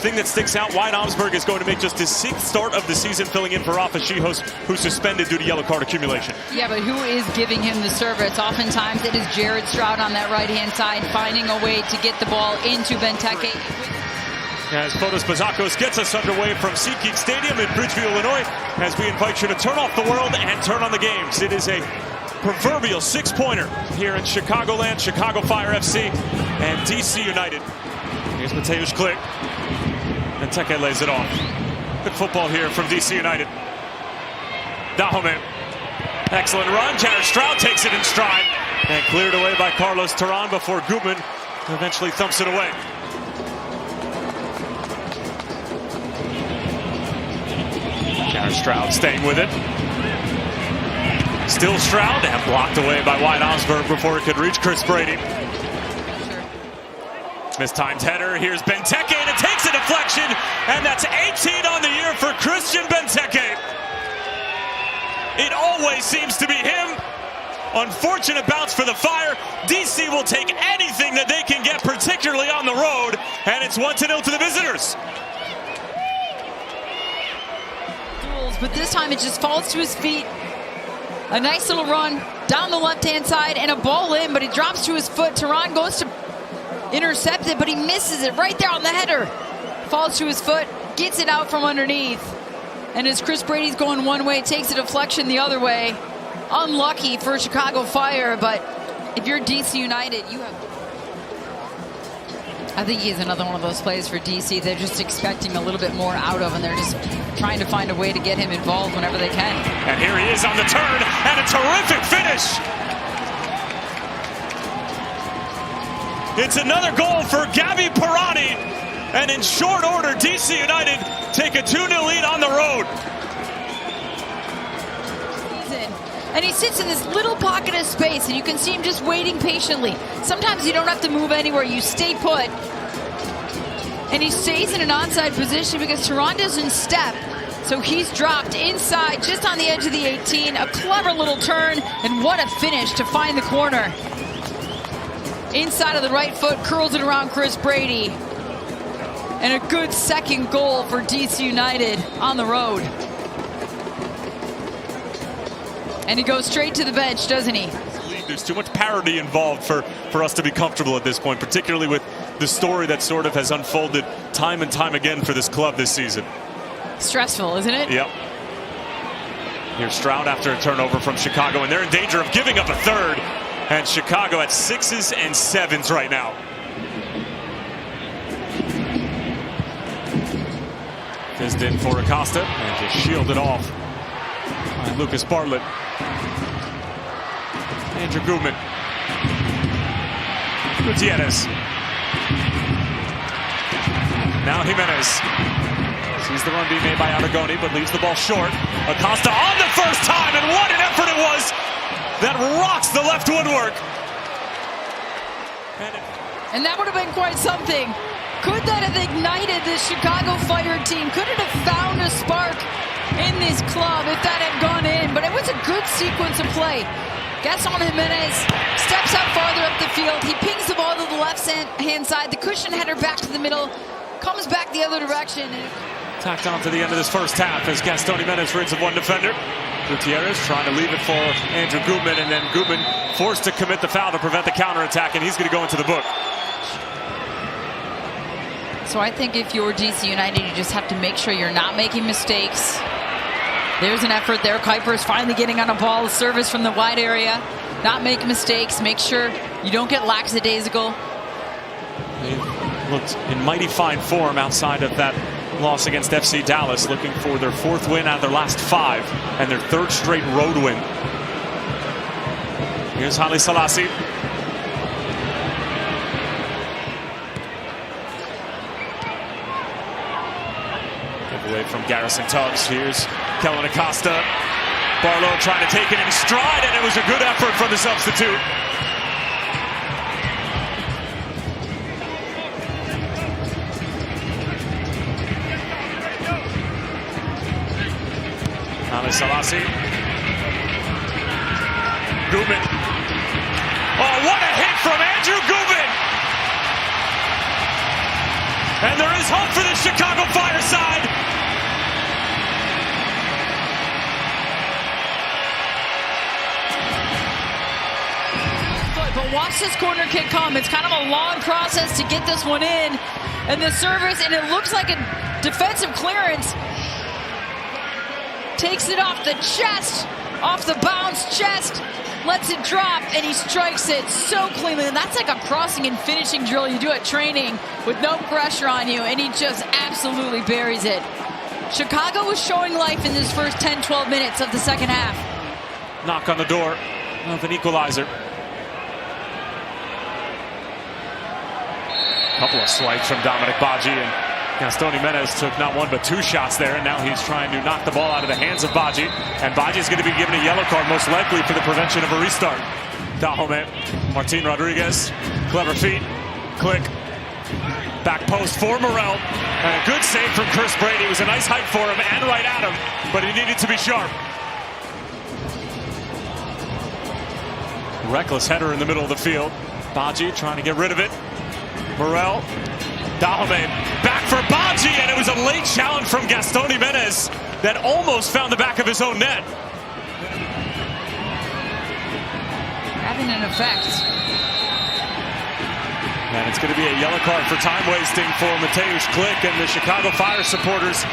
thing that sticks out, Wyatt Omsberg is going to make just his 6th start of the season, filling in for Rafa Schihos, who's suspended due to yellow card accumulation. Yeah, but who is giving him the service? Oftentimes it is Jared Stroud on that right-hand side, finding a way to get the ball into Benteke. As Fotis Bazakos gets us underway from SeatGeek Stadium in Bridgeview, Illinois, as we invite you to turn off the world and turn on the games. It is a proverbial 6-pointer here in Chicagoland, Chicago Fire FC and DC United. Here's Mateusz Klich. Benteke lays it off. Good football here from DC United. Dahomey. Excellent run. Jared Stroud takes it in stride and cleared away by Carlos Terán before Gutman eventually thumps it away. Jared Stroud staying with it. Still Stroud and blocked away by Wyatt Omsberg before it could reach Chris Brady. Mistimed header. Here's Benteke and it takes a deflection, and that's 18 on the year for Christian Benteke. It always seems to be him. Unfortunate bounce for the Fire. DC will take anything that they can get, particularly on the road, and it's 1-0 to the visitors. But this time it just falls to his feet. A nice little run down the left-hand side and a ball in, but it drops to his foot. Terán goes to intercept it, but he misses it right there on the header. Falls to his foot, gets it out from underneath. And as Chris Brady's going one way, takes a deflection the other way. Unlucky for Chicago Fire, but if you're DC United, you have... I think he's another one of those plays for DC they're just expecting a little bit more out of, and they're just trying to find a way to get him involved whenever they can. And here he is on the turn, and a terrific finish. It's another goal for Gabby Pirani, and in short order, DC United take a 2-0 lead on the road. And he sits in this little pocket of space, and you can see him just waiting patiently. Sometimes you don't have to move anywhere. You stay put. And he stays in an onside position because Terán doesn't step. So he's dropped inside, just on the edge of the 18. A clever little turn, and what a finish to find the corner. Inside of the right foot, curls it around Chris Brady. And a good second goal for DC United on the road. And he goes straight to the bench, doesn't he? There's too much parity involved for us to be comfortable at this point, particularly with the story that sort of has unfolded time and time again for this club this season. Stressful, isn't it? Yep. Here's Stroud after a turnover from Chicago, and they're in danger of giving up a third. And Chicago at 6s and 7s right now. Fizzed in for Acosta and just shielded off by Lucas Bartlett. Andrew Gutman. Gutierrez. Now Jimenez. Sees the run being made by Aragoni, but leaves the ball short. Acosta on the first time, and what an effort it was! That rocks the left woodwork. And that would have been quite something. Could that have ignited the Chicago Fire team? Could it have found a spark in this club if that had gone in? But it was a good sequence of play. Gaston Jimenez steps out farther up the field. He pings the ball to the left-hand side. The cushion header back to the middle. Comes back the other direction. Tacked on to the end of this first half as Gaston Jimenez rids of one defender. Gutierrez trying to leave it for Andrew Gutman, and then Gutman forced to commit the foul to prevent the counterattack, and he's going to go into the book. So I think if you're DC United, you just have to make sure you're not making mistakes. There's an effort there. Kuiper's finally getting on a ball, service from the wide area. Not make mistakes. Make sure you don't get lackadaisical. They've looked in mighty fine form outside of that loss against FC Dallas, looking for their 4th win out of their last 5 and their 3rd straight road win. Here's Haile Selassie. Give away from Garrison Tubbs. Here's Kellen Acosta. Barlow trying to take it in stride, and it was a good effort from the substitute. Haile Selassie. Gutman. Oh, what a hit from Andrew Gutman! And there is hope for the Chicago watch this corner kick come. It's kind of a long process to get this one in. And the service, and it looks like a defensive clearance. Takes it off the chest, off the bounce chest, lets it drop, and he strikes it so cleanly. And that's like a crossing and finishing drill you do at training with no pressure on you, and he just absolutely buries it. Chicago was showing life in this first 10-12 minutes of the second half. Knock on the door of an equalizer. Couple of swipes from Dominic Badji, and Gastón Jiménez took not one but two shots there, and now he's trying to knock the ball out of the hands of Badji, and Badji is going to be given a yellow card, most likely for the prevention of a restart. Dahomey, Martin Rodriguez, clever feet, click, back post for Morel, and a good save from Chris Brady. It was a nice height for him and right at him, but he needed to be sharp. Reckless header in the middle of the field. Badji trying to get rid of it. Morel, Dahomey, back for Badji, and it was a late challenge from Gastón Jiménez that almost found the back of his own net. Having an effect. And it's going to be a yellow card for time wasting for Mateusz Klich, and the Chicago Fire supporters,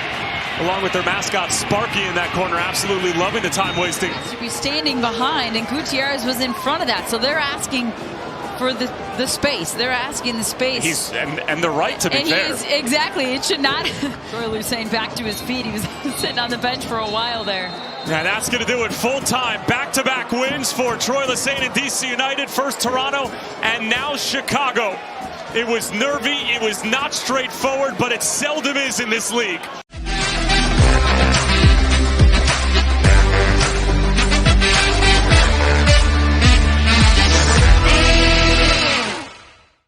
along with their mascot Sparky in that corner, absolutely loving the time wasting. To be standing behind, and Gutierrez was in front of that, so they're asking for the space. They're asking the space. And the right, to be fair. Exactly. It should not. Troy Lucene back to his feet. He was sitting on the bench for a while there. And that's going to do it full time. Back-to-back wins for Troy Lucene and DC United. First Toronto and now Chicago. It was nervy. It was not straightforward, but it seldom is in this league.